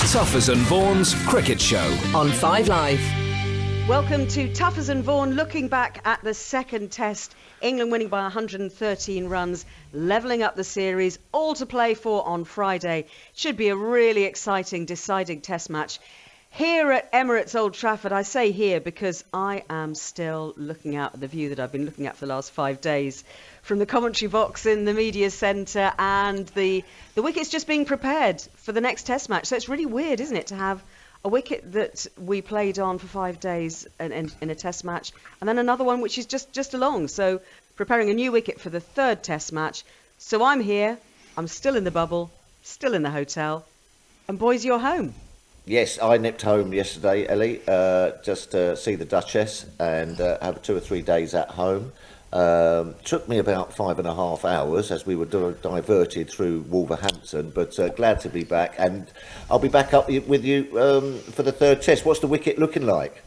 Tuffers and Vaughan's Cricket Show on 5 Live. Welcome to Tuffers and Vaughan, looking back at the second test. England winning by 113 runs, levelling up the series, all to play for on Friday. Should be a really exciting, deciding test match. Here at Emirates Old Trafford, I say here because I am still looking out at the view that I've been looking at for the last 5 days. From the commentary box in the media centre, and the wicket's just being prepared for the next test match. So it's really weird, isn't it, to have a wicket that we played on for 5 days in a test match, and then another one which is just along. So preparing a new wicket for the third test match. So I'm here, I'm still in the bubble, still in the hotel, and boys, you're home. Yes, I nipped home yesterday, Ellie, just to see the Duchess and have 2 or 3 days at home. Took me about 5.5 hours as we were diverted through Wolverhampton, but glad to be back. And I'll be back up with you for the third test. What's the wicket looking like?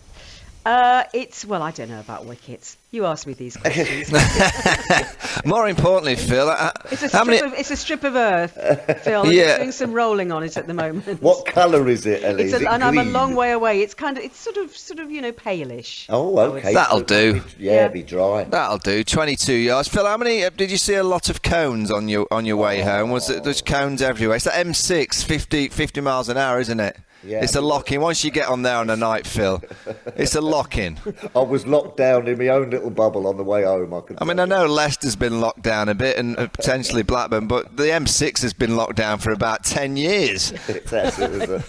Well, I don't know about wickets. You ask me these questions. More importantly, Phil, it's a strip of earth, Phil. Yeah. It's doing some rolling on it at the moment. What colour is it, Ellie? I'm a long way away. It's sort of palish. Oh, okay. That'll do. It'll be dry. That'll do. 22 yards. Phil, how many? Did you see a lot of cones on your way home? There's cones everywhere? It's that M6, 50 miles an hour, isn't it? Yeah, it's a lock-in. Once you get on there on a night, Phil, it's a lock-in. I was locked down in my own little bubble on the way home. I know Leicester's been locked down a bit, and potentially Blackburn, but the M6 has been locked down for about 10 years.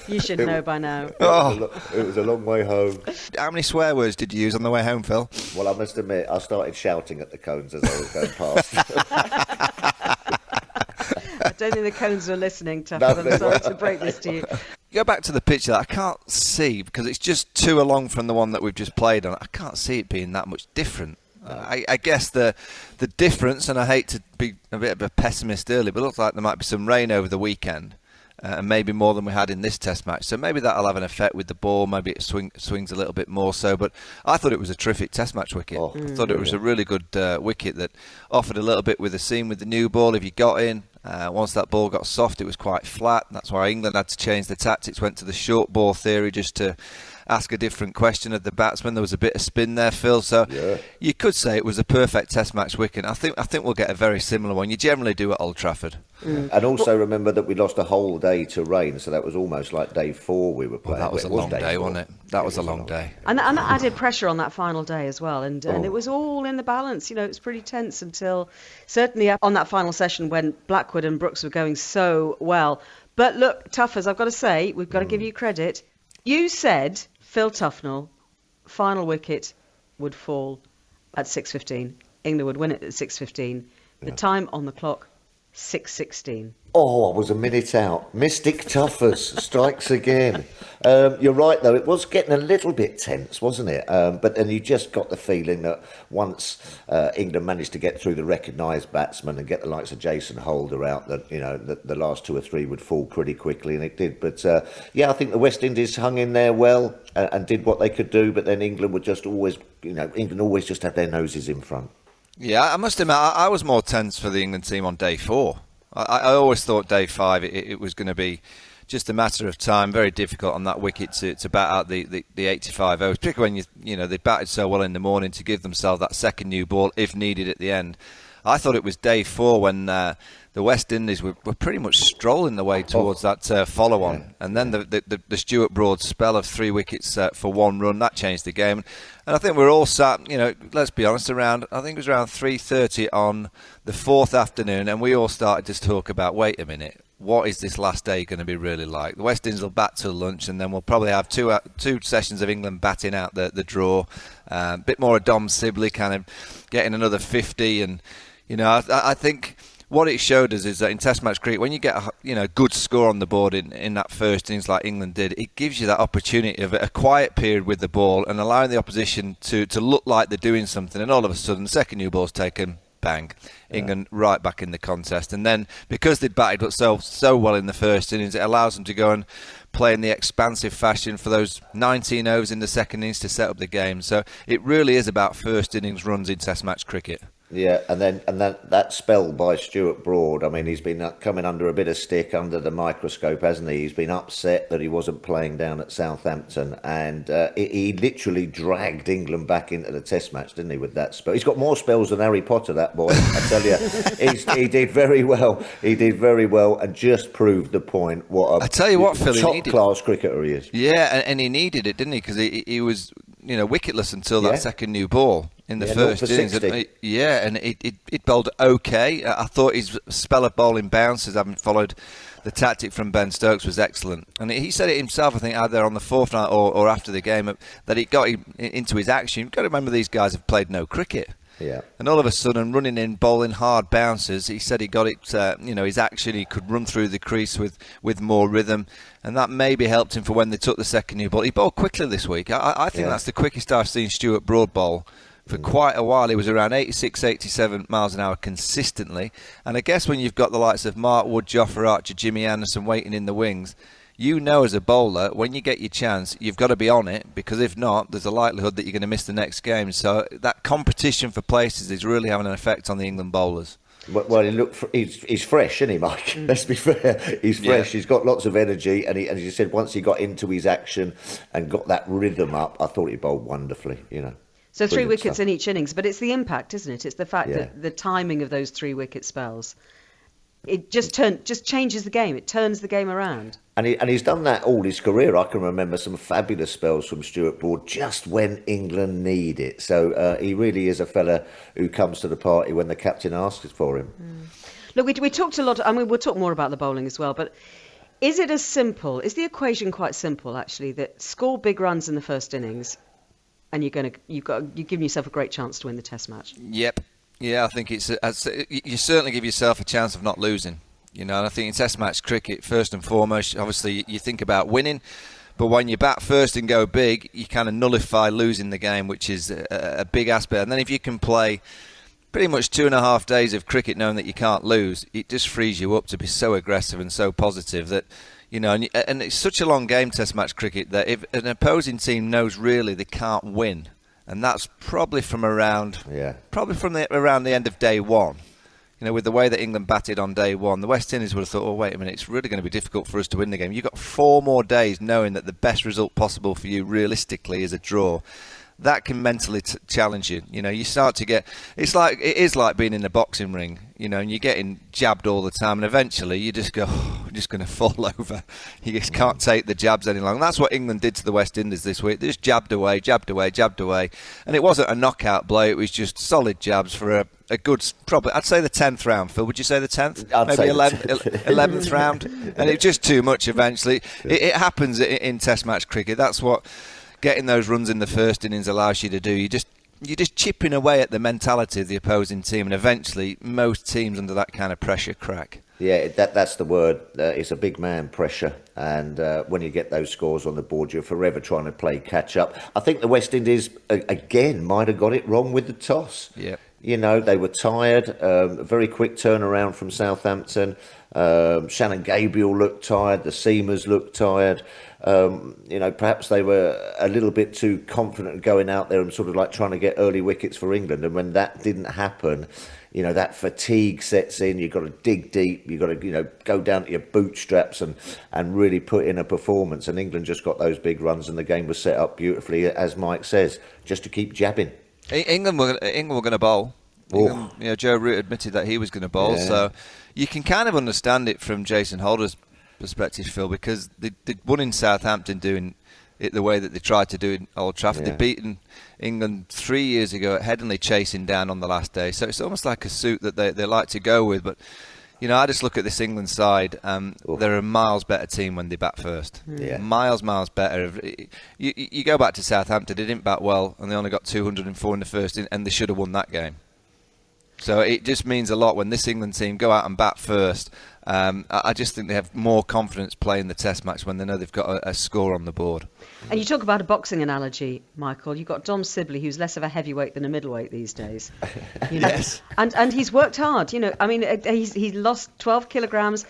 You should know by now. It was a long way home. How many swear words did you use on the way home, Phil? Well, I must admit, I started shouting at the cones as I was going past. I don't think the cones were listening, Tuffers. I'm sorry to break this to you. Go back to the picture that I can't see, because it's just too along from the one that we've just played on. I can't see it being that much different. I guess the difference, and I hate to be a bit of a pessimist early, but it looks like there might be some rain over the weekend, and maybe more than we had in this test match. So maybe that'll have an effect with the ball. Maybe it swings a little bit more so. But I thought it was a terrific test match wicket. I thought it was a really good wicket that offered a little bit with the seam with the new ball. If you got in, once that ball got soft, it was quite flat. That's why England had to change the tactics, went to the short ball theory just to ask a different question of the batsman. There was a bit of spin there, Phil. So you could say it was a perfect test match wicket. I think we'll get a very similar one. You generally do at Old Trafford. And also remember that we lost a whole day to rain, so that was almost like day 4 we were playing. Well, that was a long day, wasn't it? That was a long day. And that added pressure on that final day as well. And it was all in the balance. You know, it was pretty tense until certainly on that final session when Blackwood and Brooks were going so well. But look, Tuffers, I've got to say, we've got to give you credit. You said Phil Tufnell, final wicket would fall at 6:15. England would win it at 6:15. The time on the clock, 6:16. Oh, I was a minute out. Mystic Tuffers strikes again. You're right, though. It was getting a little bit tense, wasn't it? But then you just got the feeling that once England managed to get through the recognised batsmen and get the likes of Jason Holder out, that the last 2 or 3 would fall pretty quickly, and it did. But I think the West Indies hung in there well and did what they could do. But then England would just always, England always just had their noses in front. Yeah, I must admit, I was more tense for the England team on day 4. I always thought day 5 it was going to be just a matter of time. Very difficult on that wicket to bat out the 85 overs, particularly when they batted so well in the morning to give themselves that second new ball if needed at the end. I thought it was day 4 when the West Indies were pretty much strolling the way towards that follow-on. And then the Stuart Broad spell of 3 wickets for 1 run, that changed the game. And I think we're all sat, let's be honest, I think it was around 3:30 on the 4th afternoon, and we all started to talk about, wait a minute, what is this last day going to be really like? The West Indies will bat till lunch, and then we'll probably have two sessions of England batting out the draw. A bit more of Dom Sibley kind of getting another 50, and I think what it showed us is that in Test match cricket, when you get a good score on the board in that first innings like England did, it gives you that opportunity of a quiet period with the ball and allowing the opposition to look like they're doing something. And all of a sudden, the second new ball's taken, bang, England right back in the contest. And then because they'd batted so well in the first innings, it allows them to go and play in the expansive fashion for those 19 overs in the second innings to set up the game. So it really is about first innings runs in Test match cricket. Yeah, and that spell by Stuart Broad, I mean, he's been coming under a bit of stick under the microscope, hasn't he? He's been upset that he wasn't playing down at Southampton, and he literally dragged England back into the Test match, didn't he, with that spell? He's got more spells than Harry Potter, that boy, I tell you. He did very well. He did very well and just proved the point what I tell you what, Phil, top-class cricketer he is. Yeah, and he needed it, didn't he? Because he was, wicketless until that second new ball in the first innings. And it bowled okay. I thought his spell of bowling bounces, having followed the tactic from Ben Stokes, was excellent. And he said it himself, I think, either on the fourth night or after the game, that it got him into his action. You've got to remember these guys have played no cricket. Yeah. And all of a sudden, running in, bowling hard bounces, he said he got it, his action, he could run through the crease with more rhythm, and that maybe helped him for when they took the second new ball. He bowled quickly this week. I think that's the quickest I've seen Stuart Broad bowl for quite a while. He was around 86, 87 miles an hour consistently, and I guess when you've got the likes of Mark Wood, Jofra Archer, Jimmy Anderson waiting in the wings, you know as a bowler, when you get your chance, you've got to be on it, because if not, there's a likelihood that you're going to miss the next game. So that competition for places is really having an effect on the England bowlers. Well, he's fresh, isn't he, Mike? Let's be fair. He's fresh. He's got lots of energy, and as you said, once he got into his action and got that rhythm up, I thought he bowled wonderfully, So 3 wickets in each innings, but it's the impact, isn't it? It's the fact that the timing of those 3 wicket spells. It just changes the game. It turns the game around. And he's done that all his career. I can remember some fabulous spells from Stuart Broad just when England need it. So he really is a fella who comes to the party when the captain asks for him. Look, we talked a lot. I mean, we'll talk more about the bowling as well. But is it as simple? Is the equation quite simple, actually, that score big runs in the first innings, and you're giving yourself a great chance to win the Test match? Yep. Yeah, I think you certainly give yourself a chance of not losing. And I think in Test match cricket, first and foremost, obviously you think about winning, but when you bat first and go big, you kind of nullify losing the game, which is a big aspect. And then if you can play pretty much 2.5 days of cricket knowing that you can't lose, it just frees you up to be so aggressive and so positive that, and it's such a long game, Test match cricket, that if an opposing team knows really they can't win, and that's probably from around the end of day one. With the way that England batted on day one, the West Indies would have thought, oh, wait a minute, it's really going to be difficult for us to win the game. You've got 4 more days knowing that the best result possible for you realistically is a draw. That can mentally challenge you. You start to get... it is like being in a boxing ring, and you're getting jabbed all the time, and eventually you just go, oh, I'm just going to fall over. You just can't take the jabs any longer. And that's what England did to the West Indies this week. They just jabbed away. And it wasn't a knockout blow, it was just solid jabs for a good, probably, I'd say the 10th round, Phil. Would you say the 10th? I'd Maybe say 11th round. And it was just too much eventually. It happens in Test match cricket. That's what getting those runs in the first innings allows you to do. You're just chipping away at the mentality of the opposing team, and eventually most teams under that kind of pressure crack. Yeah, that's the word. It's a big man pressure, and when you get those scores on the board, you're forever trying to play catch up. I think the West Indies again might have got it wrong with the toss. Yeah. They were tired. A very quick turnaround from Southampton. Shannon Gabriel looked tired. The Seamers looked tired. Perhaps they were a little bit too confident going out there and sort of like trying to get early wickets for England. And when that didn't happen, that fatigue sets in. You've got to dig deep. You've got to, go down to your bootstraps and really put in a performance. And England just got those big runs, and the game was set up beautifully, as Mike says, just to keep jabbing. England were going to bowl. Joe Root admitted that he was going to bowl. Yeah. So you can kind of understand it from Jason Holder's perspective, Phil, because they won in Southampton doing it the way that they tried to do it at Old Trafford. They'd beaten England 3 years ago at Headingley, chasing down on the last day. So it's almost like a suit that they like to go with. But, I just look at this England side. They're a miles better team when they bat first. Yeah. Miles better. You go back to Southampton, they didn't bat well, and they only got 204 in the first, and they should have won that game. So it just means a lot when this England team go out and bat first. I just think they have more confidence playing the Test match when they know they've got a score on the board. And you talk about a boxing analogy, Michael. You've got Dom Sibley, who's less of a heavyweight than a middleweight these days. Yes. And he's worked hard. He's lost 12 kilograms.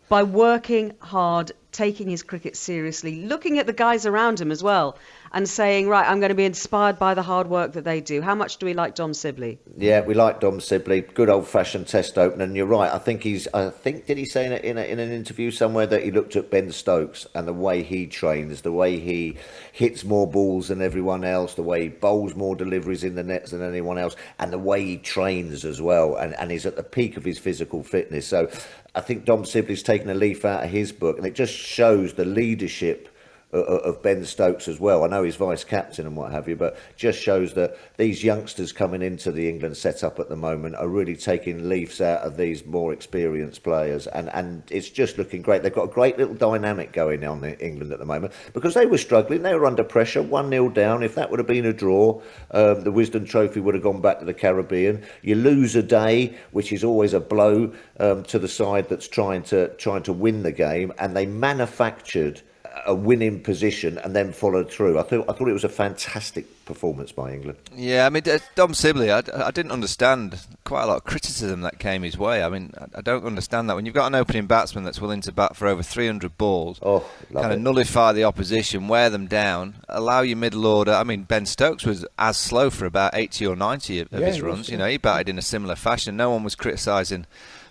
by working hard, taking his cricket seriously, looking at the guys around him as well, and saying, right, I'm going to be inspired by the hard work that they do. How much do we like Dom Sibley? Yeah, we like Dom Sibley. Good old-fashioned Test opener. And you're right. I think did he say in an interview somewhere that he looked at Ben Stokes and the way he trains, the way he hits more balls than everyone else, the way he bowls more deliveries in the nets than anyone else, and the way he trains as well, and he's at the peak of his physical fitness. So I think Dom Sibley's taken a leaf out of his book, and it just shows the leadership of Ben Stokes as well. I know he's vice captain and what have you, but just shows that these youngsters coming into the England setup at the moment are really taking leaves out of these more experienced players, and it's just looking great. They've got a great little dynamic going on in England at the moment, because they were struggling. They were under pressure, 1-0 down. If that would have been a draw, the Wisden Trophy would have gone back to the Caribbean. You lose a day, which is always a blow to the side that's trying to win the game, and they manufactured a winning position and then followed through. I thought it was a fantastic performance by England. Yeah, I mean, Dom Sibley, I didn't understand quite a lot of criticism that came his way. I mean, I don't understand that. When you've got an opening batsman that's willing to bat for over 300 balls, kind of nullify the opposition, wear them down, allow your middle order. I mean, Ben Stokes was as slow for about 80 or 90 of his runs. You know, he batted in a similar fashion. No one was criticising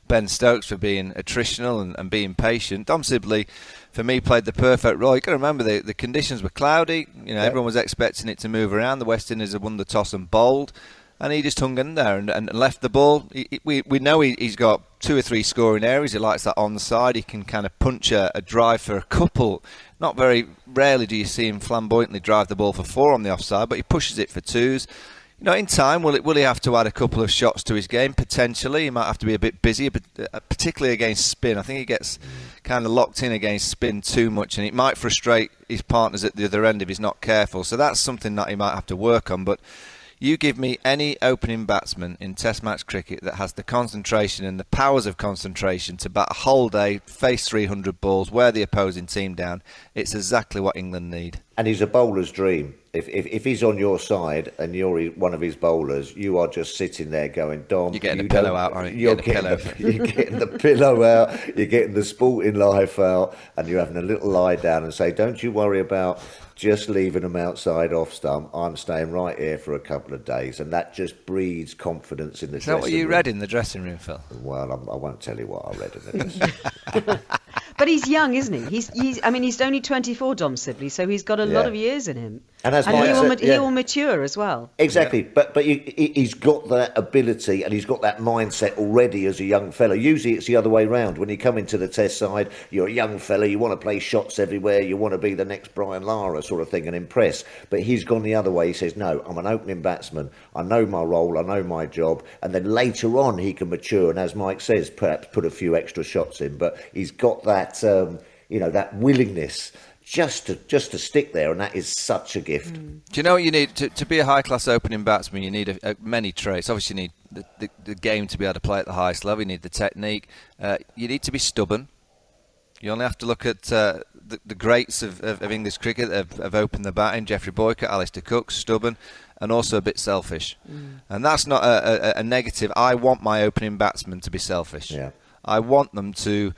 Ben Stokes for being attritional and being patient. Dom Sibley, for me, played the perfect role. You got to remember the conditions were cloudy. You know, everyone was expecting it to move around. The West Indies had won the toss and bowled, and he just hung in there and left the ball. We know he's got 2 or 3 scoring areas. He likes that onside. He can kind of punch a drive for a couple. Not very rarely do you see him flamboyantly drive the ball for 4 on the offside, but he pushes it for 2s. You know, in time, will he have to add a couple of shots to his game? Potentially. He might have to be a bit busy, particularly against spin. I think he gets kind of locked in against spin too much, and it might frustrate his partners at the other end if he's not careful. So that's something that he might have to work on. But you give me any opening batsman in Test match cricket that has the concentration and the powers of concentration to bat a whole day, face 300 balls, wear the opposing team down. It's exactly what England need. And he's a bowler's dream. If he's on your side and you're one of his bowlers, you are just sitting there going, Dom, you're getting the pillow out, aren't you? You're getting the pillow out, you're getting the sporting life out, and you're having a little lie down and say, don't you worry about just leaving them outside off stump. I'm staying right here for a couple of days, and that just breeds confidence in the dressing room. Is that what you read in the dressing room, Phil? Well, I won't tell you what I read in the dressing room. But he's young, isn't he? He's only 24, Dom Sibley, so he's got a lot of years in him. And he will mature as well. Exactly, but he's got that ability and he's got that mindset already as a young fella. Usually it's the other way round. When you come into the Test side, you're a young fella, you want to play shots everywhere, you want to be the next Brian Lara sort of thing and impress. But he's gone the other way. He says, no, I'm an opening batsman. I know my role, I know my job. And then later on he can mature and, as Mike says, perhaps put a few extra shots in. But he's got that, that willingness just to stick there, and that is such a gift. Do you know what you need to be a high-class opening batsman? You need many traits. Obviously, you need the game to be able to play at the highest level. You need the technique. You need to be stubborn. You only have to look at the greats of English cricket that have opened the batting. Geoffrey Boycott, Alistair Cook, stubborn, and also a bit selfish. And that's not a negative. I want my opening batsmen to be selfish. Yeah. I want them to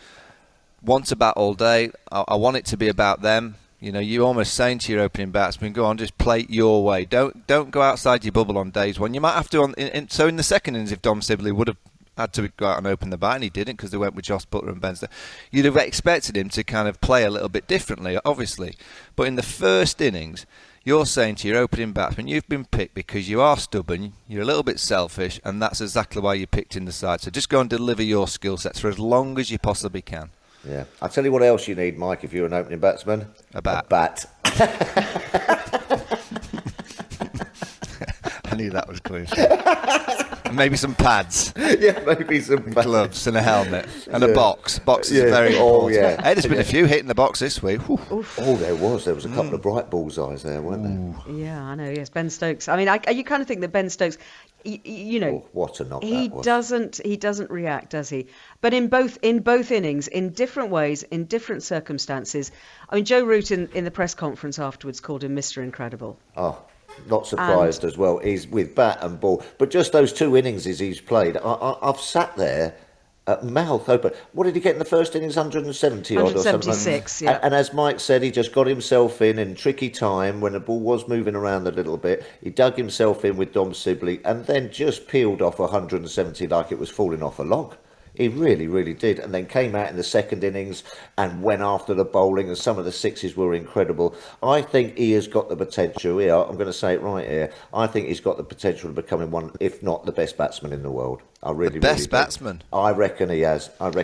want to bat all day. I want it to be about them. You know, you're almost saying to your opening batsman, go on, just play it your way. Don't go outside your bubble on days when you might have to. So in the second innings, if Dom Sibley would have had to go out and open the bat, and he didn't because they went with Joss Butler and Ben Stokes, you'd have expected him to kind of play a little bit differently, obviously. But in the first innings, you're saying to your opening batsman, you've been picked because you are stubborn, you're a little bit selfish, and that's exactly why you're picked in the side. So just go and deliver your skill sets for as long as you possibly can. Yeah. I'll tell you what else you need, Mike, if you're an opening batsman. A bat. A bat. I knew that was coming. Maybe some pads. Yeah, maybe some pads. Gloves and a helmet and a box. Box is very important. Oh, yeah. Hey, there's been a few hitting the box this week. Oh, there was a couple of bright bullseyes there, weren't there? Yeah, I know. Yes, Ben Stokes. I mean, you kind of think that Ben Stokes, what a knock he that was. He doesn't react, does he? But in both innings, in different ways, in different circumstances. I mean, Joe Root in the press conference afterwards called him Mr. Incredible. Oh, not surprised as well. He's with bat and ball. But just those 2 innings he's played, I've sat there mouth open. What did he get in the first innings? 170 odd or something. 176, yeah. And as Mike said, he just got himself in tricky time when the ball was moving around a little bit. He dug himself in with Dom Sibley and then just peeled off 170 like it was falling off a log. He really, really did. And then came out in the second innings and went after the bowling, and some of the sixes were incredible. I think he has got the potential here. I'm going to say it right here. I think he's got the potential of becoming one, if not the best batsman in the world. I really, the best really batsman. I reckon he has. And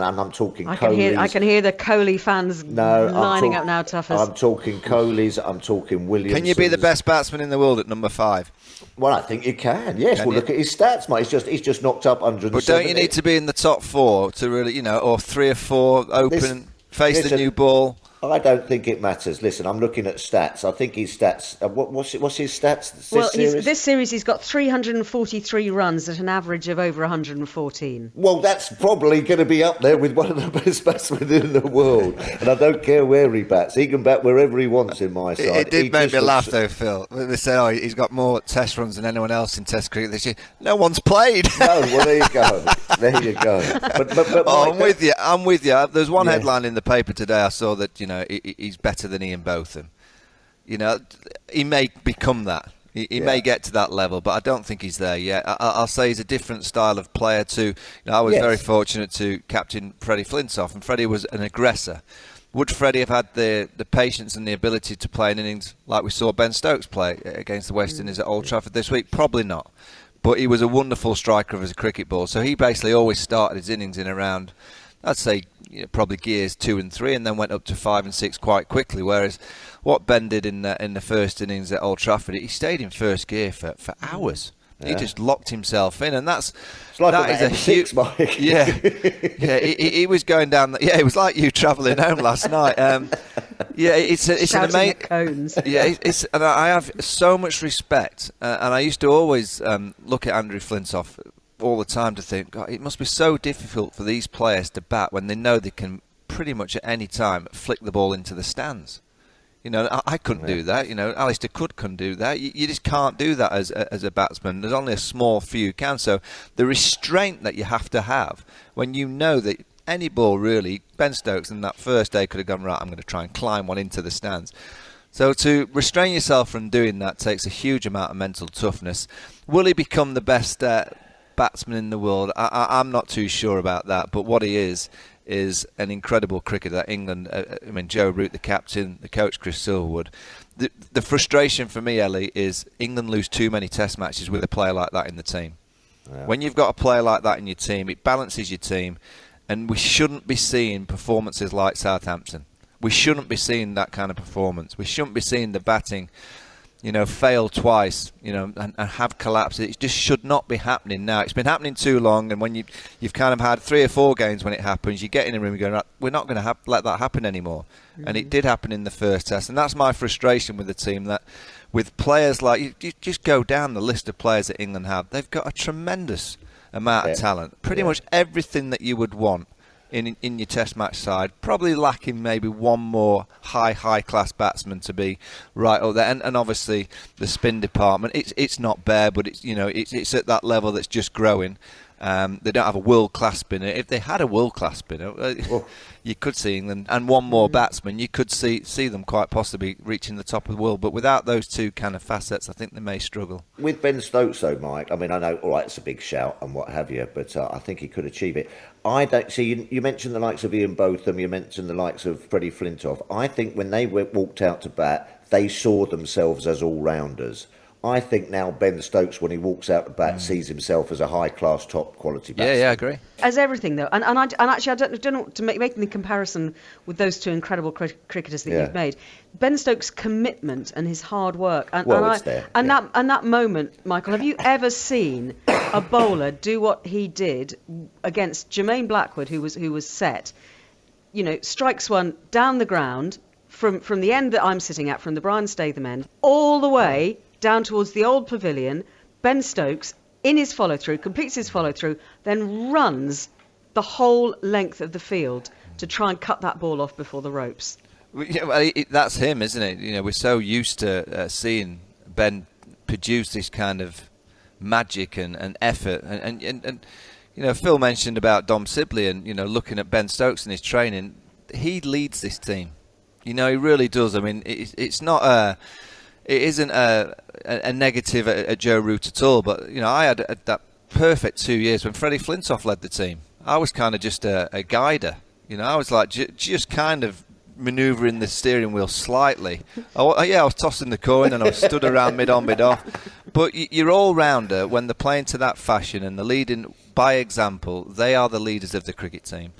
I'm talking I Kohli's. can hear the Kohli fans lining up now, Tuffers. I'm talking Kohli's. I'm talking Williamson's. Can you be the best batsman in the world at number 5? Well, I think you can. Yes. Well, look at his stats, mate. He's just knocked up 170. But don't you need to be in the top 4 to really, or 3 or 4 open, face the new ball? I don't think it matters. Listen, I'm looking at stats. I think his stats. What's his stats this series he's got 343 runs at an average of over 114. Well, that's probably going to be up there with one of the best batsmen in the world. And I don't care where he bats. He can bat wherever he wants in my side. It did make me laugh, though, Phil. They said, he's got more test runs than anyone else in Test cricket this year. No one's played. No, well, there you go. There you go. But Mike, I'm with you. There's one headline in the paper today I saw that, he's better than Ian Botham. He may become that. He may get to that level, but I don't think he's there yet. I'll say he's a different style of player too. I was very fortunate to captain Freddie Flintoff, and Freddie was an aggressor. Would Freddie have had the patience and the ability to play an innings like we saw Ben Stokes play against the West Indies at Old Trafford this week? Probably not. But he was a wonderful striker of his cricket ball, so he basically always started his innings in around, I'd say, probably gears 2 and 3, and then went up to 5 and 6 quite quickly. Whereas what Ben did in the first innings at Old Trafford, he stayed in first gear for hours. Yeah. He just locked himself in, and it's like that is a huge. He was going down. It was like you travelling home last night. It's an amazing. Cones. And I have so much respect, and I used to always look at Andrew Flintoff all the time to think, God, it must be so difficult for these players to bat when they know they can pretty much at any time flick the ball into the stands. I couldn't do that. Alistair couldn't do that. You just can't do that as a batsman. There's only a small few who can. So the restraint that you have to have when you know that any ball really, Ben Stokes in that first day could have gone, right, I'm going to try and climb one into the stands. So to restrain yourself from doing that takes a huge amount of mental toughness. Will he become the best batsman in the world? I'm not too sure about that, but what he is an incredible cricketer. England, Joe Root, the captain, the coach Chris Silverwood. The frustration for me, Ellie, is England lose too many test matches with a player like that in the team. Yeah. When you've got a player like that in your team, it balances your team, and we shouldn't be seeing performances like Southampton. We shouldn't be seeing that kind of performance. We shouldn't be seeing the batting fail twice, and have collapsed. It just should not be happening now. It's been happening too long, and when you've kind of had 3 or 4 games when it happens, you get in a room and go, right, we're not going to let that happen anymore. Mm-hmm. And it did happen in the first test, and that's my frustration with the team, that with players like, you just go down the list of players that England have, they've got a tremendous amount of talent. Pretty much everything that you would want in your test match side, probably lacking maybe one more high class batsman to be right up there, and obviously the spin department, it's not bare, but it's at that level that's just growing. They don't have a world class spinner. If they had a world class spinner, you could see England, and one more batsman, you could see them quite possibly reaching the top of the world. But without those two kind of facets, I think they may struggle. With Ben Stokes, though, Mike, I know, all right, it's a big shout and what have you, but I think he could achieve it. I don't see. You mentioned the likes of Ian Botham, you mentioned the likes of Freddie Flintoff. I think when they walked out to bat, they saw themselves as all-rounders. I think now Ben Stokes, when he walks out the bat, sees himself as a high-class, top-quality batsman. Yeah, I agree. As everything, though. And actually, I don't know, to making the comparison with those two incredible cricketers that you've made, Ben Stokes' commitment and his hard work. It's there. And that moment, Michael, have you ever seen a bowler do what he did against Jermaine Blackwood, who was set, strikes one down the ground from the end that I'm sitting at, from the Brian Statham end, all the way down towards the old pavilion? Ben Stokes, in his follow-through, completes his follow-through, then runs the whole length of the field to try and cut that ball off before the ropes. That's him, isn't it? We're so used to seeing Ben produce this kind of magic and effort, and Phil mentioned about Dom Sibley and, looking at Ben Stokes and his training. He leads this team. He really does. I mean, it's not it isn't a negative at Joe Root at all. But, I had that perfect 2 years when Freddie Flintoff led the team. I was kind of just a guider. I was like just kind of manoeuvring the steering wheel slightly. I was tossing the coin and I was stood around mid-on, mid-off. But your all-rounder, when they're playing to that fashion and they're leading by example, they are the leaders of the cricket team.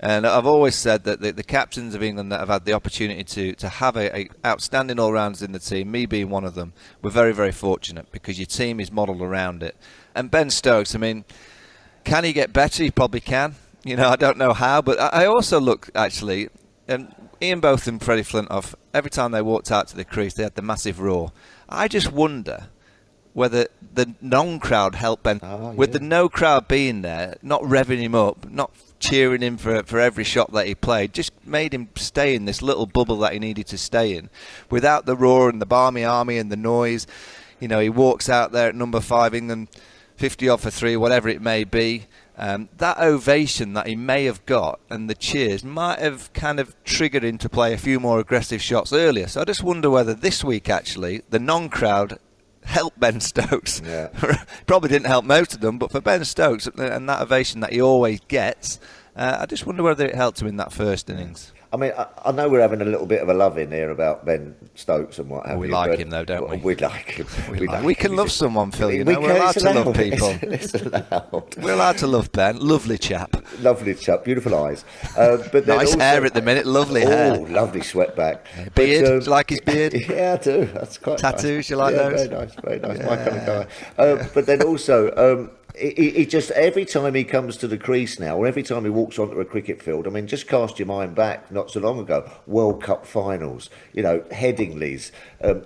And I've always said that the captains of England that have had the opportunity to have a outstanding all-rounders in the team, me being one of them, we're very, very fortunate because your team is modelled around it. And Ben Stokes, I mean, can he get better? He probably can. I don't know how, but I also look, actually, and Ian Botham and Freddie Flintoff, every time they walked out to the crease, they had the massive roar. I just wonder whether the non-crowd helped Ben. With the no crowd being there, not revving him up, not cheering him for every shot that he played, just made him stay in this little bubble that he needed to stay in. Without the roar and the Barmy Army and the noise, he walks out there at number 5, England, 50 off for 3, whatever it may be. That ovation that he may have got and the cheers might have kind of triggered him to play a few more aggressive shots earlier. So I just wonder whether this week, actually, the non-crowd helped Ben Stokes. Yeah. Probably didn't help most of them, but for Ben Stokes and that ovation that he always gets, I just wonder whether it helped him in that first innings. I mean, I know we're having a little bit of a love in here about Ben Stokes and what have you. We like him, though, don't we? We like him. We can love someone, Phil. We're allowed to love people. It's allowed. We're allowed to love Ben. Lovely chap. Lovely chap. Beautiful eyes. But nice hair at the minute. Lovely hair. Oh, lovely sweat back. Beard. Do you like his beard? Yeah, I do. That's quite tattoos. Nice. You like those? Very nice. Very nice. My kind of guy. But then also. He just, every time he comes to the crease now, or every time he walks onto a cricket field, I mean, just cast your mind back not so long ago, World Cup finals, Headingley's,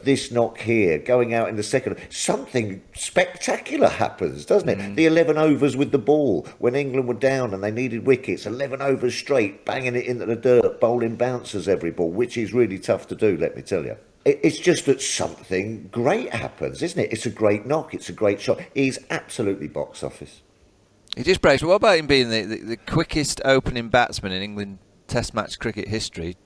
this knock here, going out in the second, something spectacular happens, doesn't it? The 11 overs with the ball, when England were down and they needed wickets, 11 overs straight, banging it into the dirt, bowling bouncers every ball, which is really tough to do, let me tell you. It's just that something great happens, isn't it? It's a great knock. It's a great shot. He's absolutely box office. He just breaks. But what about him being the quickest opening batsman in England Test match cricket history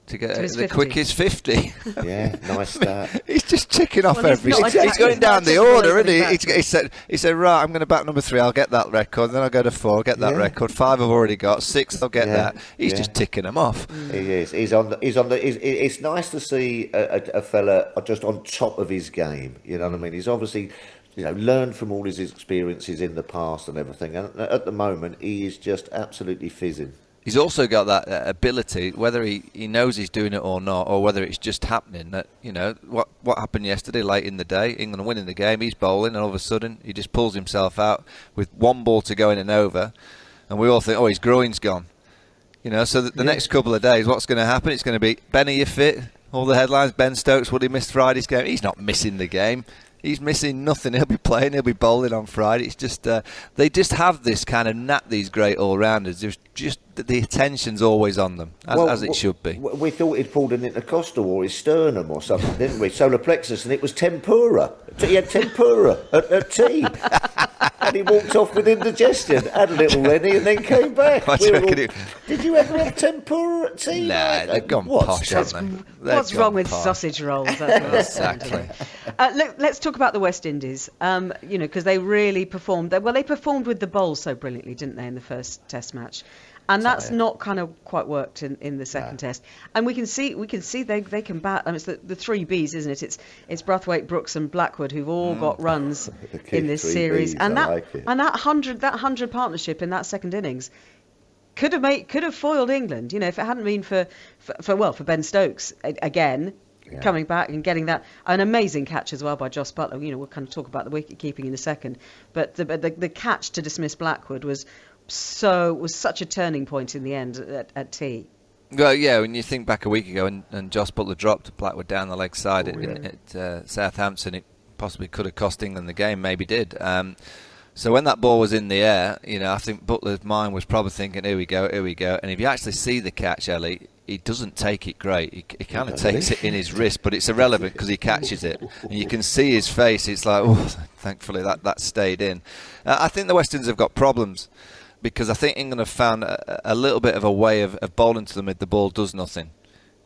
to get the quickest 50? Yeah, nice start. He's just ticking off every. He's going down the order, isn't he? He said, right, I'm going to bat number 3. I'll get that record. Then I'll go to 4. I'll get that record. 5 I've already got. 6 I'll get that. He's just ticking them off. He is. It's nice to see a fella just on top of his game. You know what I mean? He's obviously, learned from all his experiences in the past and everything. And at the moment, he is just absolutely fizzing. He's also got that ability, whether he knows he's doing it or not, or whether it's just happening, that, what happened yesterday late in the day, England winning the game, he's bowling, and all of a sudden he just pulls himself out with 1 ball to go in and over, and we all think, oh, his groin's gone. So the next couple of days, what's going to happen? It's going to be, Ben, are you fit? All the headlines, Ben Stokes, would he miss Friday's game? He's not missing the game. He's missing nothing. He'll be playing. He'll be bowling on Friday. It's just they just have this kind of knack. These great all-rounders. There's just the attention's always on them, as it should be. We thought he'd pulled an intercostal or his sternum or something, didn't we? Solar plexus, and it was tempura. He had tempura at tea, and he walked off with indigestion. Had a little Rennie, and then came back. Did you ever have tempura at tea? Nah, they've gone posh, haven't they? What's wrong with sausage rolls? Exactly. Let's talk about the West Indies. Because they really performed. They performed with the bowls so brilliantly, didn't they, in the first Test match? And that's not kind of quite worked in the second test. And we can see they can bat. It's the 3 Bs, isn't it? It's Brathwaite, Brooks, and Blackwood who've all got runs in this series. Bs, and that 100 partnership in that second innings could have foiled England. If it hadn't been for Ben Stokes again. Yeah. Coming back and getting an amazing catch as well by Jos Buttler. We'll kind of talk about the wicket keeping in a second, but the catch to dismiss Blackwood was such a turning point in the end at tea. Well, yeah, when you think back a week ago and Jos Buttler dropped Blackwood down the leg side at Southampton, it possibly could have cost England the game, maybe did. So when that ball was in the air, I think Butler's mind was probably thinking, here we go. And if you actually see the catch, Ellie, he doesn't take it great. He kind of takes it in his wrist, but it's irrelevant because he catches it. And you can see his face. It's like, oh, thankfully that stayed in. I think the West Indies have got problems because I think England have found a little bit of a way of bowling to them if the ball does nothing.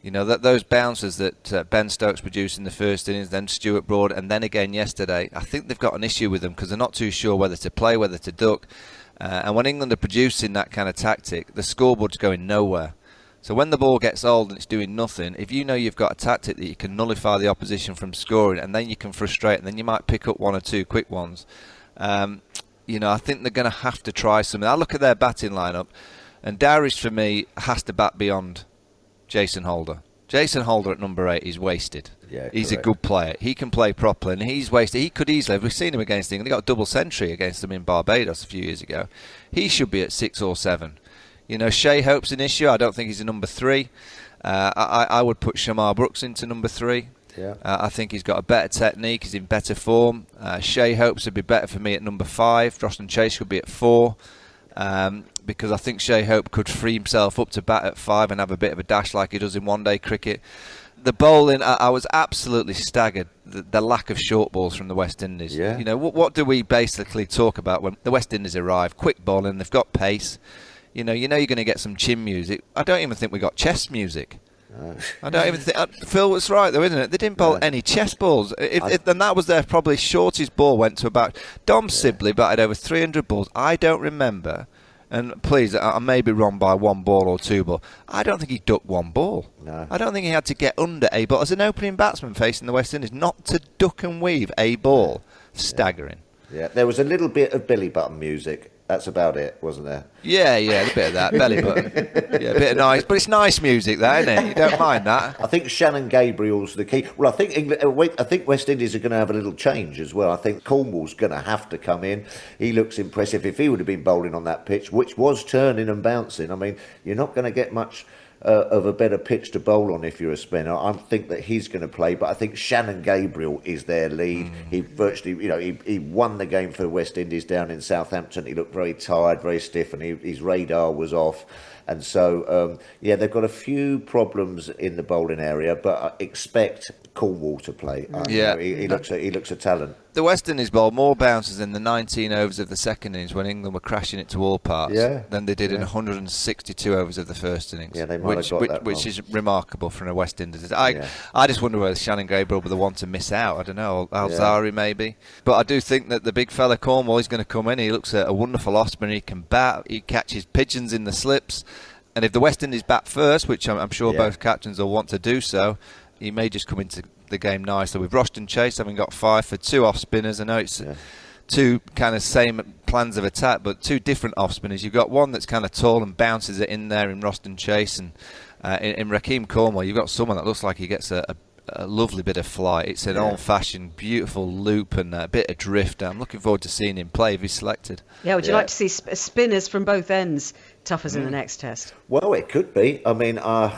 You know, those bounces that Ben Stokes produced in the first innings, then Stuart Broad, and then again yesterday, I think they've got an issue with them because they're not too sure whether to play, whether to duck. And when England are producing that kind of tactic, the scoreboard's going nowhere. So when the ball gets old and it's doing nothing, if you know you've got a tactic that you can nullify the opposition from scoring, and then you can frustrate, and then you might pick up one or two quick ones, you know, I think they're going to have to try something. I look at their batting lineup, and Dowrish for me has to bat beyond Jason Holder. Jason Holder at number 8 is wasted. Yeah, he's correct. a good player. He can play properly, and he's wasted. He could easily, we've seen him against England. He got a double century against them in Barbados a few years ago. He should be at 6 or 7. You know, Shea Hope's an issue. I don't think he's a number 3. I would put Shamar Brooks into number 3. Yeah. I think he's got a better technique. He's in better form. Shea Hope's would be better for me at number 5. Roston Chase could be at 4. Because I think Shea Hope could free himself up to bat at 5 and have a bit of a dash like he does in one-day cricket. The bowling, I was absolutely staggered, the lack of short balls from the West Indies. Yeah. You know, what do we basically talk about when the West Indies arrive? Quick bowling, they've got pace. You know you're going to get some chin music. I don't even think we got chess music. I don't even think... Phil was right, though, isn't it? They didn't bowl any chess balls. And that was their probably shortest ball, went to about... Dom Sibley batted over 300 balls. I don't remember... And please, I may be wrong by 1 ball or 2 ball. I don't think he ducked 1 ball. No. I don't think he had to get under a ball. As an opening batsman facing the West Indies, not to duck and weave a ball. Staggering. Yeah, there was a little bit of belly button music. That's about it, wasn't there? Yeah, a bit of that, belly button. Yeah, a bit of nice. But it's nice music, that, isn't it? You don't mind that. I think Shannon Gabriel's the key. Well, I think West Indies are going to have a little change as well. I think Cornwall's going to have to come in. He looks impressive. If he would have been bowling on that pitch, which was turning and bouncing, I mean, you're not going to get much of a better pitch to bowl on if you're a spinner. I think that he's going to play, but I think Shannon Gabriel is their lead. He virtually, you know, he won the game for the West Indies down in Southampton. He looked very tired, very stiff, and his radar was off. And so, they've got a few problems in the bowling area, but I expect Cornwall to play. He looks a talent. The West Indies bowled more bounces in the 19 overs of the second innings when England were crashing it to all parts than they did in 162 overs of of innings. Yeah, they might have got that which wrong. is remarkable for a West Indies. I just wonder whether Shannon Gabriel will be the one to miss out. I don't know, Alzari maybe. But I do think that the big fella Cornwall is going to come in. He looks a wonderful offspring. He can bat. He catches pigeons in the slips. And if the West Indies bat first, which I'm sure both captains will want to do so, he may just come into the game nicely. With Roston Chase having got 5 for 2 off spinners, I know it's two kind of same plans of attack, but 2 different off spinners. You've got one that's kind of tall and bounces it in there in Roston Chase, and in Rakeem Cornwall, you've got someone that looks like he gets a lovely bit of flight. It's an old-fashioned, beautiful loop and a bit of drift. I'm looking forward to seeing him play if he's selected. Yeah, would you like to see spinners from both ends, Tuffers, in the next test? Well, it could be. I mean, I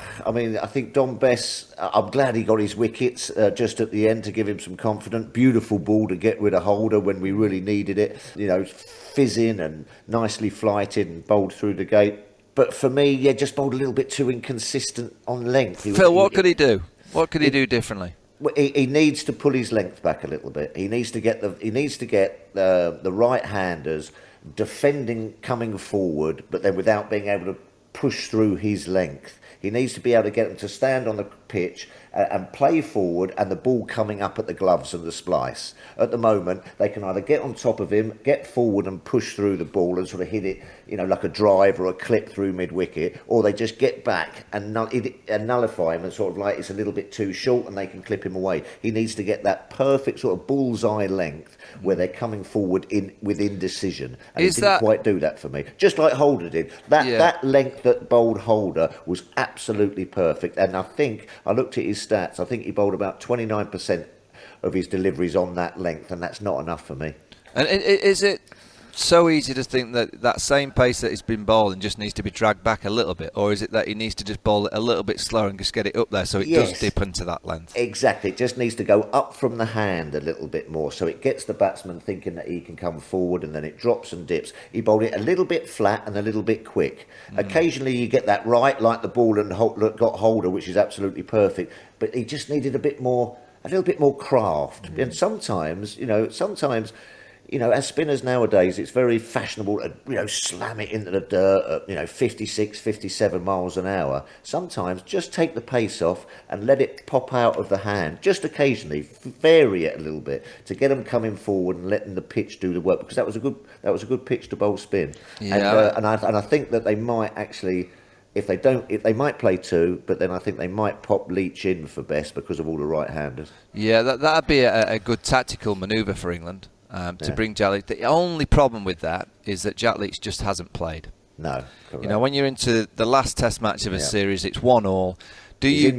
think Don Bess. I'm glad he got his wickets just at the end to give him some confidence. Beautiful ball to get rid of Holder when we really needed it. You know, fizzing and nicely flighted and bowled through the gate. But for me, just bowled a little bit too inconsistent on length. Phil, what could he do? What could he do differently? He needs to pull his length back a little bit. He needs to get the right-handers defending coming forward, but then without being able to push through his length. He needs to be able to get them to stand on the pitch and play forward, and the ball coming up at the gloves and the splice. At the moment, they can either get on top of him, get forward and push through the ball and sort of hit it, you know, like a drive or a clip through mid-wicket, or they just get back and nullify him and sort of like it's a little bit too short and they can clip him away. He needs to get that perfect sort of bullseye length where they're coming forward with indecision. And he didn't quite do that for me. Just like Holder did. That length that bowled Holder was absolutely perfect. And I think, I looked at his stats, I think he bowled about 29% of his deliveries on that length, and that's not enough for me. And is it so easy to think that that same pace that he's been bowling just needs to be dragged back a little bit, or is it that he needs to just bowl it a little bit slower and just get it up there so it does dip into that length? Exactly. It just needs to go up from the hand a little bit more, so it gets the batsman thinking that he can come forward, and then it drops and dips. He bowled it a little bit flat and a little bit quick. Occasionally you get that right, like the ball and got Holder, which is absolutely perfect, but he just needed a little bit more craft. And sometimes, as spinners nowadays, it's very fashionable to, slam it into the dirt at, 56, 57 miles an hour. Sometimes just take the pace off and let it pop out of the hand. Just occasionally vary it a little bit to get them coming forward and letting the pitch do the work, because that was a good pitch to bowl spin. Yeah. And I think that they might actually. If they might play 2, but then I think they might pop Leach in for best because of all the right-handers. Yeah, that'd be a good tactical manoeuvre for England to bring Jack Leach. The only problem with that is that Jack Leach just hasn't played. No, correct. When you're into the last Test match of a series, it's 1-1. He's in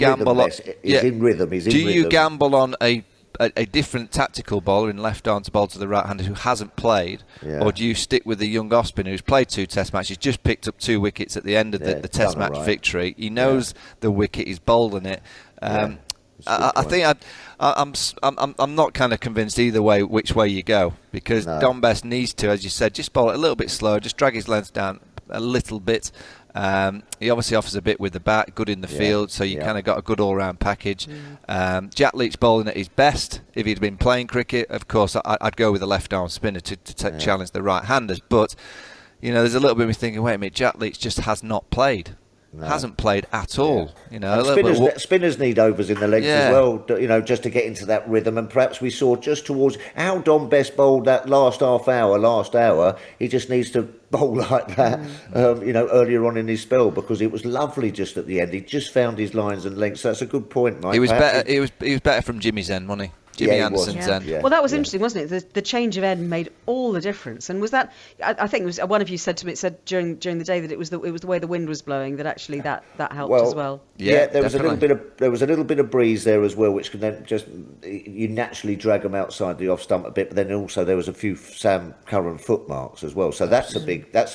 rhythm. Do you gamble on a different tactical bowler in left arm to bowl to the right-hander who hasn't played, or do you stick with the young off-spinner who's played 2 Test matches, just picked up 2 wickets at the end of the Test match victory? He knows the wicket, he's bowling it. I think I'm not kind of convinced either way which way you go, because Don Best needs to, as you said, just bowl it a little bit slower, just drag his length down a little bit. He obviously offers a bit with the bat, good in the field, so you kind of got a good all-round package. Jack Leach bowling at his best. If he'd been playing cricket, of course, I'd go with a left-arm spinner to challenge the right-handers. But, there's a little bit of me thinking, wait a minute, Jack Leach just has not played. Hasn't played at all. Spinners need overs in the legs as well, just to get into that rhythm. And perhaps we saw just towards how Don Best bowled that last hour, he just needs to bowl like that, earlier on in his spell, because it was lovely just at the end. He just found his lines and lengths. So that's a good point, Mike. He was better. He was better from Jimmy's end, wasn't he? Jimmy Anderson's end. Well, that was interesting, wasn't it? The change of end made all the difference. And was that? I think it was one of you said to me. It said during the day that it was the way the wind was blowing that actually that helped as well. Yeah, there was a little bit of breeze there as well, which can then just you naturally drag them outside the off stump a bit. But then also there was a few Sam Curran footmarks as well. So that's a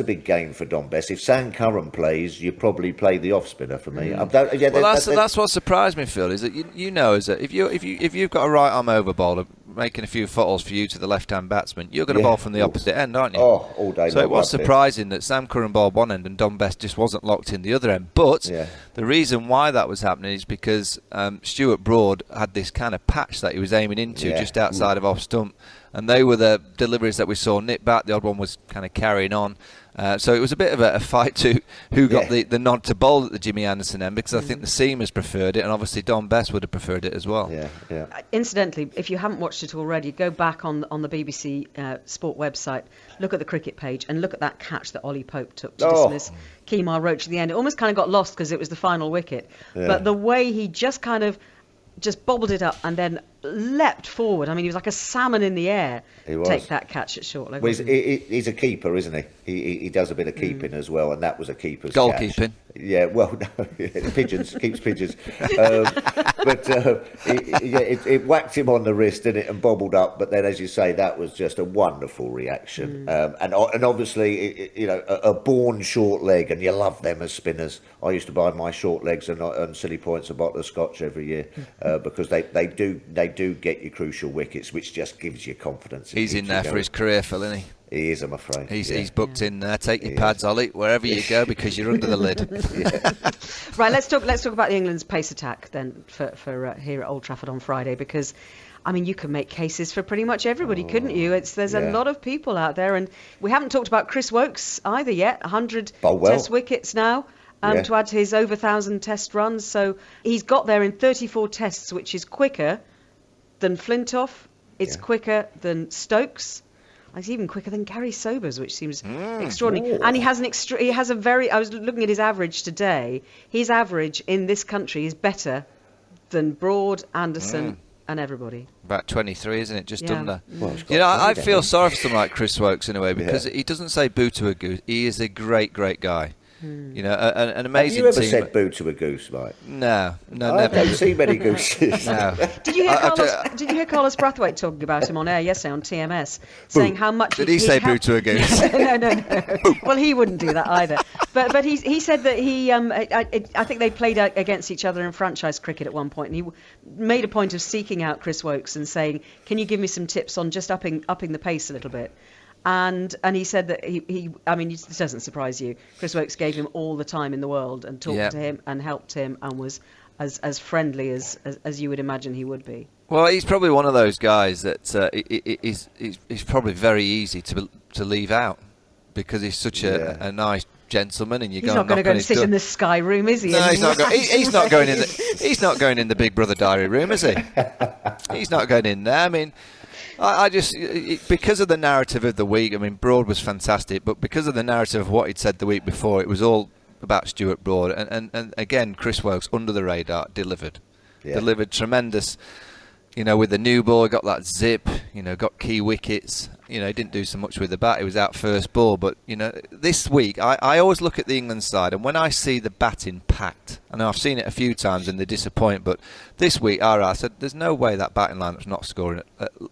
big gain for Don Best. If Sam Curran plays, you probably play the off spinner for me. That's what surprised me, Phil, is that is that if you've got a right arm over bowler making a few footholds for you to the left-hand batsman, you're going to bowl from the opposite end, aren't you? Oh, all day. So it was surprising that Sam Curran bowled one end and Don Best just wasn't locked in the other end. But the reason why that was happening is because Stuart Broad had this kind of patch that he was aiming into just outside of off stump, and they were the deliveries that we saw nip back. The odd one was kind of carrying on. So it was a bit of a fight to who got the nod to bowl at the Jimmy Anderson end, because I think the seamers preferred it, and obviously Don Best would have preferred it as well. Incidentally, if you haven't watched it already, go back on the BBC Sport website, look at the cricket page, and look at that catch that Ollie Pope took to dismiss Kemar Roach at the end. It almost kind of got lost because it was the final wicket, but the way he just kind of bobbled it up and then leapt forward. I mean, he was like a salmon in the air. Take that catch at short leg. Well, he's a keeper, isn't he? He does a bit of keeping as well, and that was a keeper's goalkeeping. Yeah, well, no, pigeons, keeps pigeons. But it whacked him on the wrist, didn't it, and bobbled up. But then, as you say, that was just a wonderful reaction. And obviously, a born short leg, and you love them as spinners. I used to buy my short legs and silly points a bottle of scotch every year because they do get you crucial wickets, which just gives you confidence. He's in there for his career, Phil, isn't he? He is, I'm afraid. He's booked in there. Take your pads, Ollie, wherever you go, because you're under the lid. Right, let's talk about the England's pace attack then for here at Old Trafford on Friday, because I mean, you can make cases for pretty much everybody, couldn't you? There's a lot of people out there, and we haven't talked about Chris Wokes either yet. 100 Test wickets now. To add to his over 1,000 Test runs, so he's got there in 34 Tests, which is quicker than Flintoff. It's quicker than Stokes. It's even quicker than Gary Sobers, which seems extraordinary. And he has a very. I was looking at his average today. His average in this country is better than Broad, Anderson, and everybody. About 23, isn't it? Just under. Well, I feel sorry for someone like Chris Wokes in a way, because he doesn't say boo to a goose. He is a great, great guy. You know, an amazing Have you ever team. said boo to a goose, Mike? No, I never. don't see many gooses. No. Did you hear Carlos Brathwaite talking about him on air yesterday on TMS, saying how much Did he say boo to a goose? No. Well, he wouldn't do that either. But he said that I think they played against each other in franchise cricket at one point, and he made a point of seeking out Chris Woakes and saying, "Can you give me some tips on just upping the pace a little bit?" And he said that I mean, this doesn't surprise you. Chris Woakes gave him all the time in the world and talked to him and helped him and was as friendly as you would imagine he would be. Well, he's probably one of those guys that is probably very easy to leave out because he's such a nice gentleman, and he's not going to go and sit in the Sky Room, is he? No, he's not. He's not going in. He's not going in the Big Brother diary room, is he? He's not going in there. I mean. I just, because of the narrative of the week, I mean, Broad was fantastic, but because of the narrative of what he'd said the week before, it was all about Stuart Broad. And again, Chris Woakes, under the radar, delivered. Yeah. Delivered tremendous, you know, with the new ball, got that zip, you know, got key wickets. You know, he didn't do so much with the bat. He was out first ball. But, you know, this week, I always look at the England side, and when I see the batting packed, I know I've seen it a few times and they disappoint, but this week, I said, there's no way that batting lineup's not scoring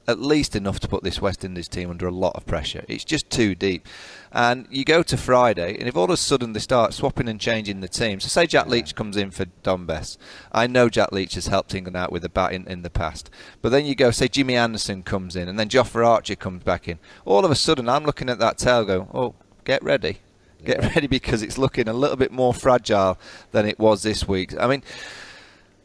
at least enough to put this West Indies team under a lot of pressure. It's just too deep. And you go to Friday, and if all of a sudden they start swapping and changing the team, so say Jack Leach comes in for Don Bess. I know Jack Leach has helped England out with the bat in the past. But then you go, say Jimmy Anderson comes in, and then Jofra Archer comes back in. All of a sudden, I'm looking at that tail going, oh, get ready. Get ready, because it's looking a little bit more fragile than it was this week. I mean,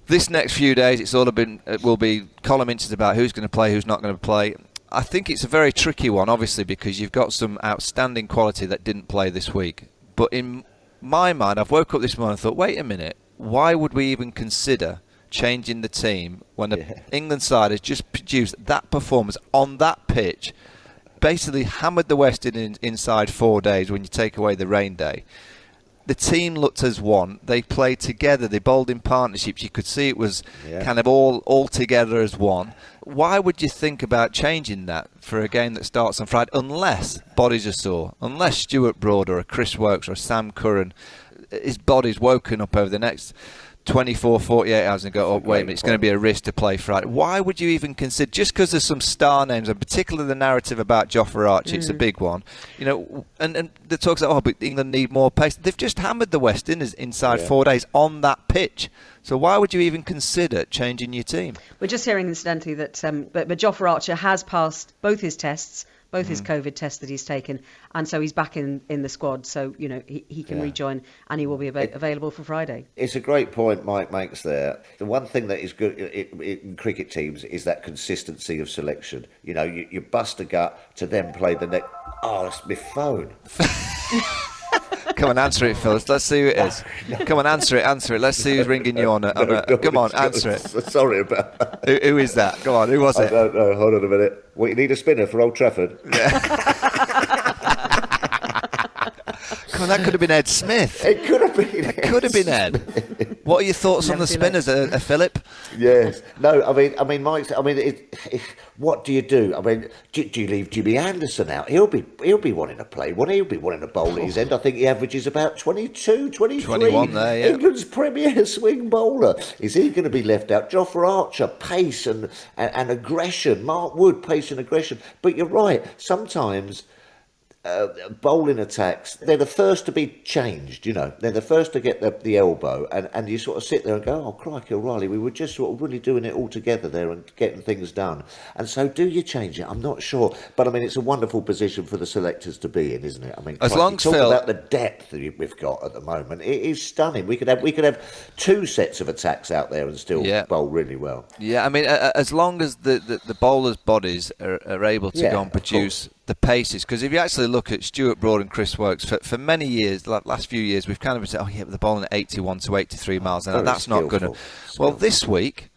this next few days, it will be column inches about who's going to play, who's not going to play. I think it's a very tricky one, obviously, because you've got some outstanding quality that didn't play this week. But in my mind, I've woke up this morning and thought, wait a minute, why would we even consider changing the team when the England side has just produced that performance on that pitch? Basically hammered the West Indies inside 4 days when you take away the rain day. The team looked as one. They played together. They bowled in partnerships. You could see it was kind of all together as one. Why would you think about changing that for a game that starts on Friday, unless bodies are sore, unless Stuart Broad or a Chris Woakes or a Sam Curran, his body's woken up over the next 24, 48 hours and go, oh, wait a minute, it's going to be a risk to play Friday. Why would you even consider, just because there's some star names, and particularly the narrative about Jofra Archer, it's a big one, you know, and the talks about, oh, but England need more pace. They've just hammered the West Indies inside 4 days on that pitch. So why would you even consider changing your team? We're just hearing, incidentally, that but Jofra Archer has passed both his tests, both his COVID tests that he's taken, and so he's back in the squad. So, you know, he can rejoin, and he will be available for Friday. It's a great point Mike makes there. The one thing that is good in cricket teams is that consistency of selection. You know, you bust a gut to then play the next... Oh, that's my phone. Come on, answer it, Phil. Let's see who it is. Come on, answer it. Let's see who's ringing you on. Come on, answer it. Sorry about that. Who is that? Come on, who was it? I don't know. Hold on a minute. What, you need a spinner for Old Trafford? Yeah. Come on, that could have been Ed Smith. It could have been. It could have been Ed. What are your thoughts on the spinners, Philip? Yes. No, I mean, Mike. I mean, what do you do? I mean, do you leave Jimmy Anderson out? He'll be wanting to play. He'll be wanting to bowl at his end. I think he averages about 22, 23. 21 there, yeah. England's premier swing bowler. Is he going to be left out? Jofra Archer, pace and aggression. Mark Wood, pace and aggression. But you're right. Sometimes bowling attacks, they're the first to be changed, you know. They're the first to get the elbow, and you sort of sit there and go, oh, crikey, O'Reilly, we were just sort of really doing it all together there and getting things done. And so do you change it? I'm not sure. But, I mean, it's a wonderful position for the selectors to be in, isn't it? I mean, as long as talk Phil... about the depth that we've got at the moment. It is stunning. We could have two sets of attacks out there and still bowl really well. Yeah, I mean, as long as the bowlers' bodies are able to go and produce the paces, because if you actually look at Stuart Broad and Chris Woakes, for many years, last few years, we've kind of been saying, oh yeah, but they're bowling at 81 to 83 miles an hour. That's not going to... Well, this week,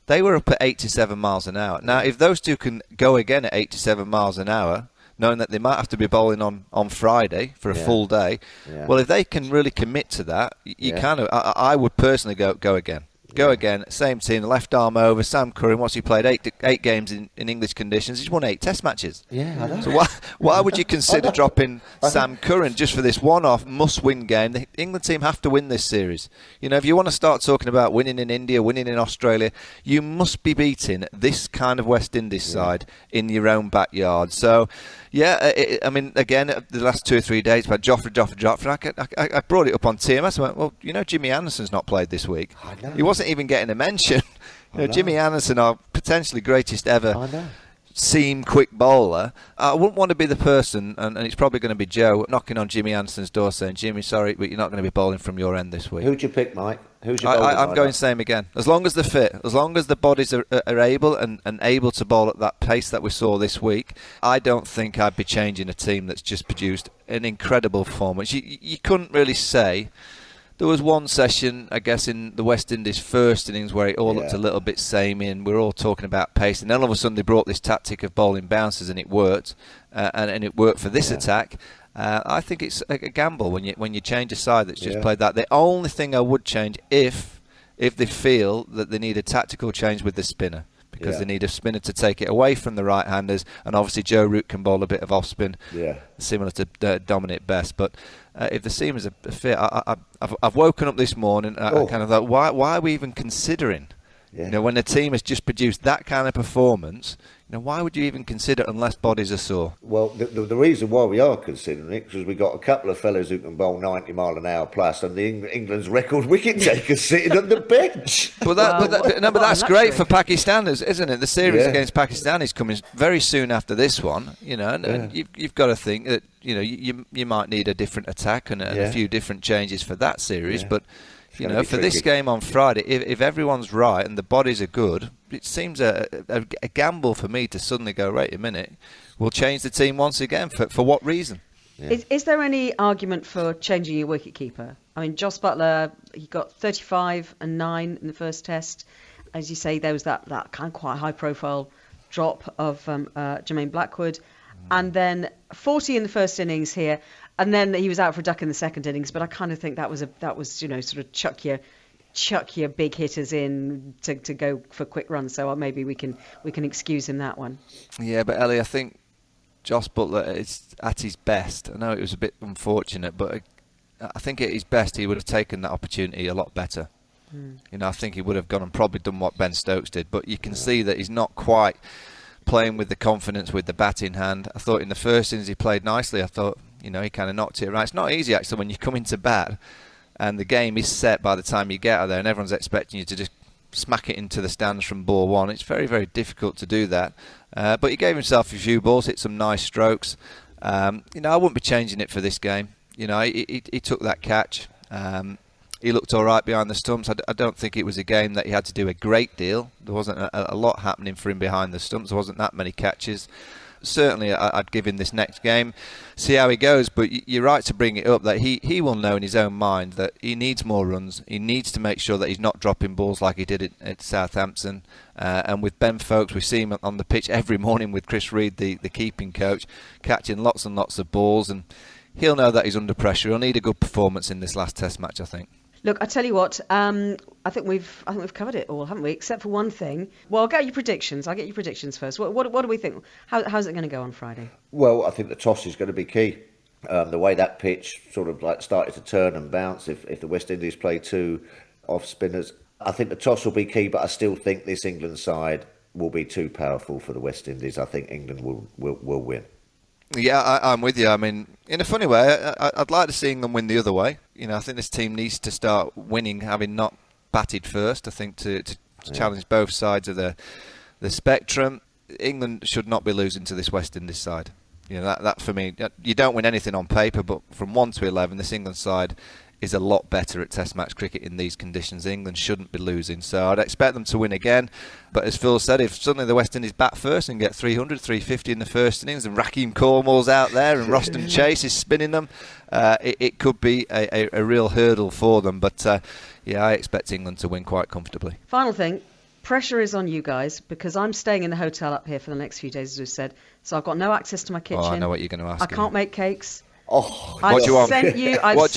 they were up at 87 miles an hour. Now, if those two can go again at 87 miles an hour, knowing that they might have to be bowling on Friday for a full day, well, if they can really commit to that, you kind of... I would personally go again. Go again, same team, left arm over. Sam Curran, what's he played? Eight games in English conditions. He's won 8 Test matches. Yeah, I know. So why would you consider dropping Sam Curran just for this one-off must-win game? The England team have to win this series. You know, if you want to start talking about winning in India, winning in Australia, you must be beating this kind of West Indies side in your own backyard. So, yeah, I mean, again, the last 2 or 3 days about Joffrey. I brought it up on TMS. I went, well, you know, Jimmy Anderson's not played this week. I know. He wasn't even getting a mention. You know, Jimmy Anderson, our potentially greatest ever seam quick bowler. I wouldn't want to be the person, and it's probably going to be Joe, knocking on Jimmy Anderson's door saying, Jimmy, sorry, but you're not going to be bowling from your end this week. Who'd you pick, Mike? Who's your bowler? I'm going same again. As long as they're fit, as long as the bodies are able and able to bowl at that pace that we saw this week, I don't think I'd be changing a team that's just produced an incredible performance. You couldn't really say. There was one session, I guess, in the West Indies first innings where it all looked a little bit samey and we were all talking about pace. And then all of a sudden they brought this tactic of bowling bounces and it worked. And it worked for this attack. I think it's a gamble when you change a side that's just played that. The only thing I would change if they feel that they need a tactical change with the spinner. Because they need a spinner to take it away from the right-handers. And obviously Joe Root can bowl a bit of off-spin, similar to Dominic Best. But if the seamers are fit, I've woken up this morning, I kind of thought, why are we even considering? You know, when the team has just produced that kind of performance, you know, why would you even consider unless bodies are sore? Well, the reason why we are considering it is we've got a couple of fellas who can bowl 90 mile an hour plus, and England's record wicket takers sitting on the bench. But that's great for Pakistanis, isn't it? The series against Pakistan is coming very soon after this one, you know, and you've got to think that, you know, you might need a different attack and a few different changes for that series, but. You know, for this game on Friday, if everyone's right and the bodies are good, it seems a gamble for me to suddenly go, wait a minute, we'll change the team once again. For what reason? Yeah. Is there any argument for changing your wicketkeeper? I mean, Jos Buttler, he got 35 and 9 in the first test. As you say, there was that kind of quite high-profile drop of Jermaine Blackwood. And then 40 in the first innings here. And then he was out for a duck in the second innings, but I kind of think that was you know, sort of chuck your big hitters in to go for quick runs. So maybe we can excuse him that one. Yeah, but Ellie, I think Jos Buttler is at his best. I know it was a bit unfortunate, but I think at his best he would have taken that opportunity a lot better. You know, I think he would have gone and probably done what Ben Stokes did, but you can see that he's not quite playing with the confidence with the bat in hand. I thought in the first innings he played nicely. I thought, you know, he kind of knocked it right. It's not easy actually when you come into bat and the game is set by the time you get out there and everyone's expecting you to just smack it into the stands from ball one. It's very, very difficult to do that. But he gave himself a few balls, hit some nice strokes. You know, I wouldn't be changing it for this game. You know, he took that catch. He looked all right behind the stumps. I don't think it was a game that he had to do a great deal. There wasn't a lot happening for him behind the stumps. There wasn't that many catches. Certainly, I'd give him this next game, see how he goes. But you're right to bring it up that he will know in his own mind that he needs more runs. He needs to make sure that he's not dropping balls like he did at Southampton. And with Ben Foakes, we see him on the pitch every morning with Chris Reed, the keeping coach, catching lots and lots of balls. And he'll know that he's under pressure. He'll need a good performance in this last Test match, I think. Look, I tell you what, I think we've covered it all, haven't we? Except for one thing. Well, I'll get your predictions. I'll get your predictions first. What do we think? How's it going to go on Friday? Well, I think the toss is going to be key. The way that pitch sort of like started to turn and bounce, if the West Indies play 2 off spinners, I think the toss will be key. But I still think this England side will be too powerful for the West Indies. I think England will win. Yeah, I'm with you. I mean, in a funny way, I'd like to see England win the other way. You know, I think this team needs to start winning, having not batted first. I think to challenge both sides of the spectrum. England should not be losing to this West Indies side. You know, that for me, you don't win anything on paper, but from 1 to 11, this England side is a lot better at Test match cricket in these conditions. England shouldn't be losing, so I'd expect them to win again. But as Phil said, if suddenly the West Indies bat first and get 300, 350 in the first innings, and Raheem Cornwall's out there and Roston Chase is spinning them, it could be a real hurdle for them. But yeah, I expect England to win quite comfortably. Final thing, pressure is on you guys because I'm staying in the hotel up here for the next few days, as we've said. So I've got no access to my kitchen. Oh, I know what you're going to ask. I can't make cakes. Oh, What do you want? I've What do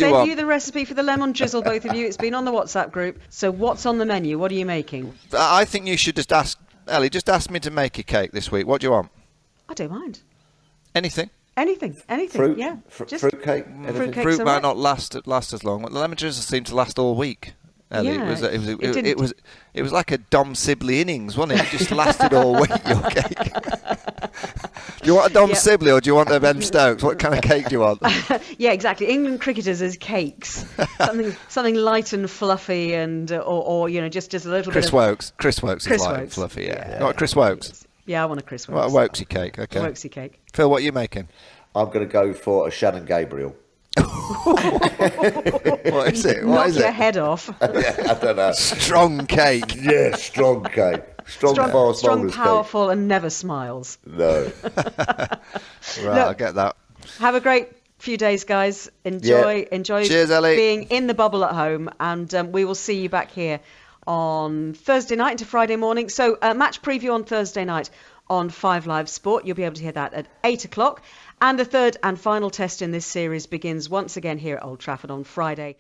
you sent want? you the recipe for the lemon drizzle, both of you. It's been on the WhatsApp group. So what's on the menu? What are you making? I think you should just ask Ellie. Just ask me to make a cake this week. What do you want? I don't mind. Anything. Anything. fruit, Yeah. fruitcake. Fruitcake's Fruit all might right. not last as long. The lemon drizzle seemed to last all week. Ellie. Yeah, It was like a Dom Sibley innings, wasn't it? It just lasted all week. Your cake. Do you want a Dom Sibley or do you want a Ben Stokes? What kind of cake do you want? Yeah, exactly. England cricketers as cakes, something light and fluffy, and or just a little Chris bit. Of... Wokes. Chris Wokes is light and Wokes. fluffy. Yeah. Yeah. You want Chris Wokes? Yeah, I want a Chris Wokes. What a Wokesy cake. Okay. Wokesy cake. Phil, what are you making? I'm going to go for a Shannon Gabriel. What is it? What Knock is your it? head off. I don't know. Strong cake. Yeah, strong cake. Strong, fast strong, bowler's powerful, and never smiles. cake. No. Right, I get that. Have a great few days, guys. Enjoy Cheers, Ellie. being in the bubble at home, and we will see you back here on Thursday night into Friday morning. So match preview on Thursday night on 5 Live Sport. You'll be able to hear that at 8 o'clock. And the third and final test in this series begins once again here at Old Trafford on Friday.